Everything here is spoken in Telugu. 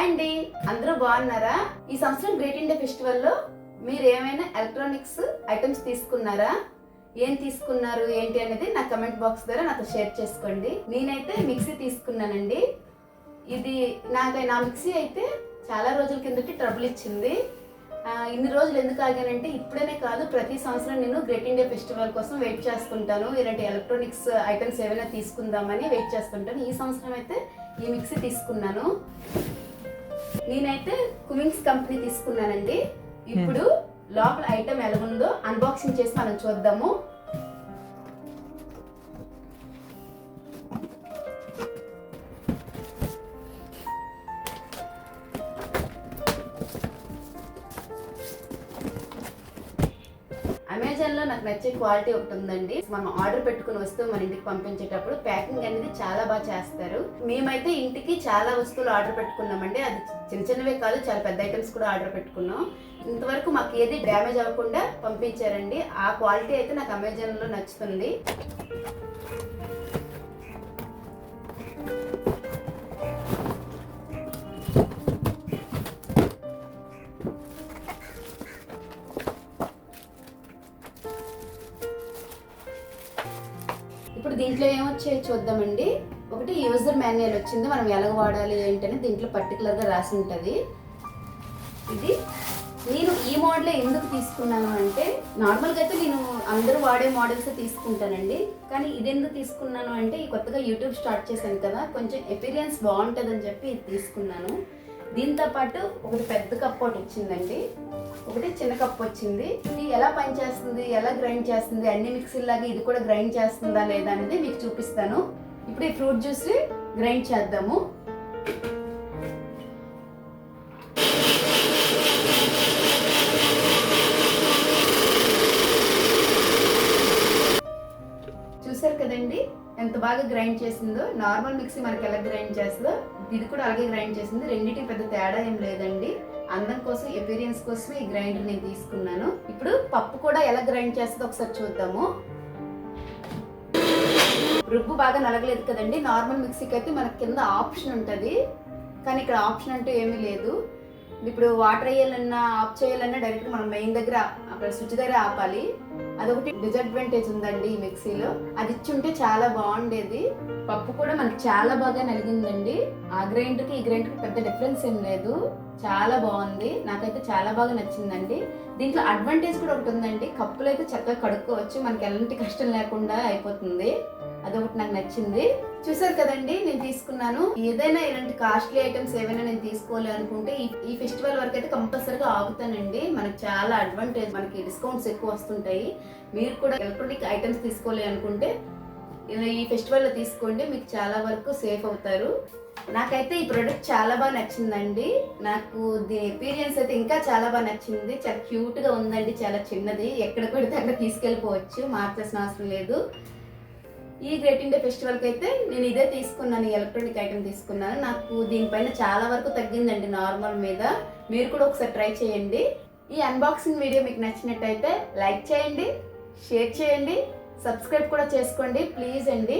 హాయ్ అండి, అందరూ బాగున్నారా? ఈ సంవత్సరం గ్రేట్ ఇండియా ఫెస్టివల్లో మీరు ఏమైనా ఎలక్ట్రానిక్స్ ఐటమ్స్ తీసుకున్నారా? ఏం తీసుకున్నారు ఏంటి అనేది నా కమెంట్ బాక్స్ ద్వారా నాతో షేర్ చేసుకోండి. నేనైతే మిక్సీ తీసుకున్నానండి. ఇది నా మిక్సీ అయితే చాలా రోజుల కిందటి ట్రబుల్ ఇచ్చింది. ఇన్ని రోజులు ఎందుకు ఆగానంటే ఇప్పుడనే కాదు, ప్రతి సంవత్సరం నేను గ్రేట్ ఇండియా ఫెస్టివల్ కోసం వెయిట్ చేస్తుంటాను. ఇలాంటి ఎలక్ట్రానిక్స్ ఐటమ్స్ ఏమైనా తీసుకుందామని వెయిట్ చేస్తుంటాను. ఈ సంవత్సరం అయితే ఈ మిక్సీ తీసుకున్నాను. నేనైతే కుమింగ్స్ కంపెనీ తీసుకున్నానండి. ఇప్పుడు లోపల ఐటమ్ ఎలా ఉందో అన్బాక్సింగ్ చేసి మనం చూద్దాము. అమెజాన్లో నాకు నచ్చే క్వాలిటీ ఒకటి ఉందండి. మనం ఆర్డర్ పెట్టుకుని వస్తువు మన ఇంటికి పంపించేటప్పుడు ప్యాకింగ్ అనేది చాలా బాగా చేస్తారు. మేమైతే ఇంటికి చాలా వస్తువులు ఆర్డర్ పెట్టుకున్నామండి. అది చిన్న చిన్నవే కాదు, చాలా పెద్ద ఐటమ్స్ కూడా ఆర్డర్ పెట్టుకున్నాం. ఇంతవరకు మాకు ఏది డ్యామేజ్ అవ్వకుండా పంపించారండి. ఆ క్వాలిటీ అయితే నాకు అమెజాన్లో నచ్చుతుంది. ఇప్పుడు దీంట్లో ఏమొచ్చాయో చూద్దామండి. ఒకటి యూజర్ మాన్యువల్ వచ్చింది, మనం ఎలా వాడాలి ఏంటని దీంట్లో పర్టికులర్గా రాసి ఉంటుంది. ఇది నేను ఈ మోడలే ఎందుకు తీసుకున్నాను అంటే, నార్మల్గా అయితే నేను అందరూ వాడే మోడల్స్ తీసుకుంటానండి. కానీ ఇది ఎందుకు తీసుకున్నాను అంటే, ఈ కొత్తగా యూట్యూబ్ స్టార్ట్ చేశాను కదా, కొంచెం ఎపీరియన్స్ బాగుంటుందని చెప్పి ఇది తీసుకున్నాను. దీంతో పాటు ఒకటి పెద్ద కప్ ఒకటి వచ్చిందండి, ఒకటి చిన్న కప్ వచ్చింది. ఇది ఎలా పనిచేస్తుంది, ఎలా గ్రైండ్ చేస్తుంది, అన్ని మిక్సీలాగా ఇది కూడా గ్రైండ్ చేస్తుందా లేదా అనేది మీకు చూపిస్తాను. ఇప్పుడు ఈ ఫ్రూట్ జ్యూస్ గ్రైండ్ చేద్దాము. చూసారు కదండి ఎంత బాగా గ్రైండ్ చేసిందో. నార్మల్ మిక్సీ మనకి ఎలా గ్రైండ్ చేస్తుందో ఇది కూడా అలాగే గ్రైండ్ చేసింది. రెండింటికి పెద్ద తేడా ఏం లేదండి. అందం కోసం, ఎపీరియన్స్ కోసమే ఈ గ్రైండర్ నేను తీసుకున్నాను. ఇప్పుడు పప్పు కూడా ఎలా గ్రైండ్ చేస్తుందో ఒకసారి చూద్దాము. రుబ్బు బాగా నలగలేదు కదండి. నార్మల్ మిక్సీకి అయితే మనకి కింద ఆప్షన్ ఉంటుంది, కానీ ఇక్కడ ఆప్షన్ అంటూ ఏమీ లేదు. ఇప్పుడు వాటర్ వేయాలన్నా ఆఫ్ చేయాలన్నా డైరెక్ట్ మనం మెయిన్ దగ్గర అక్కడ స్విచ్ దగ్గర ఆపాలి. అదొకటి డిసడ్వాంటేజ్ ఉందండి ఈ మిక్సీలో. అది ఇచ్చి ఉంటే చాలా బాగుండేది. పప్పు కూడా మనకి చాలా బాగా నలిగిందండి. ఆ గ్రైండర్కి ఈ గ్రైండర్కి పెద్ద డిఫరెన్స్ ఏం లేదు, చాలా బాగుంది. నాకైతే చాలా బాగా నచ్చిందండి. దీంట్లో అడ్వాంటేజ్ కూడా ఒకటి ఉందండి, కప్పులు అయితే చక్కగా కడుక్కోవచ్చు, మనకి ఎలాంటి కష్టం లేకుండా అయిపోతుంది. అదొకటి నాకు నచ్చింది. చూసారు కదండి నేను తీసుకున్నాను. ఏదైనా ఇలాంటి కాస్ట్లీ ఐటమ్స్ ఏమైనా నేను తీసుకోవాలి అనుకుంటే ఈ ఫెస్టివల్ వరకు అయితే కంపల్సరీగా ఆగుతానండి. మనకి చాలా అడ్వాంటేజ్, మనకి డిస్కౌంట్స్ ఎక్కువ వస్తుంటాయి. మీరు కూడా ఎలక్ట్రానిక్ ఐటమ్స్ తీసుకోవాలి అనుకుంటే ఈ ఫెస్టివల్లో తీసుకోండి, మీకు చాలా వరకు సేఫ్ అవుతారు. నాకైతే ఈ ప్రోడక్ట్ చాలా బాగా నచ్చిందండి. నాకు దీని ఎపీరియన్స్ అయితే ఇంకా చాలా బాగా నచ్చింది. చాలా క్యూట్గా ఉందండి, చాలా చిన్నది, ఎక్కడ పడితే అక్కడ తీసుకెళ్ళిపోవచ్చు, మార్చాల్సిన అవసరం లేదు. ఈ గ్రేట్ ఇండియా ఫెస్టివల్కి అయితే నేను ఇదే తీసుకున్నాను, ఈ ఎలక్ట్రానిక్ ఐటమ్ తీసుకున్నాను. నాకు దీనిపైన చాలా వరకు తగ్గిందండి నార్మల్ మీద. మీరు కూడా ఒకసారి ట్రై చేయండి. ఈ అన్బాక్సింగ్ వీడియో మీకు నచ్చినట్టయితే లైక్ చేయండి, షేర్ చేయండి, సబ్స్క్రైబ్ కూడా చేసుకోండి ప్లీజ్ అండి.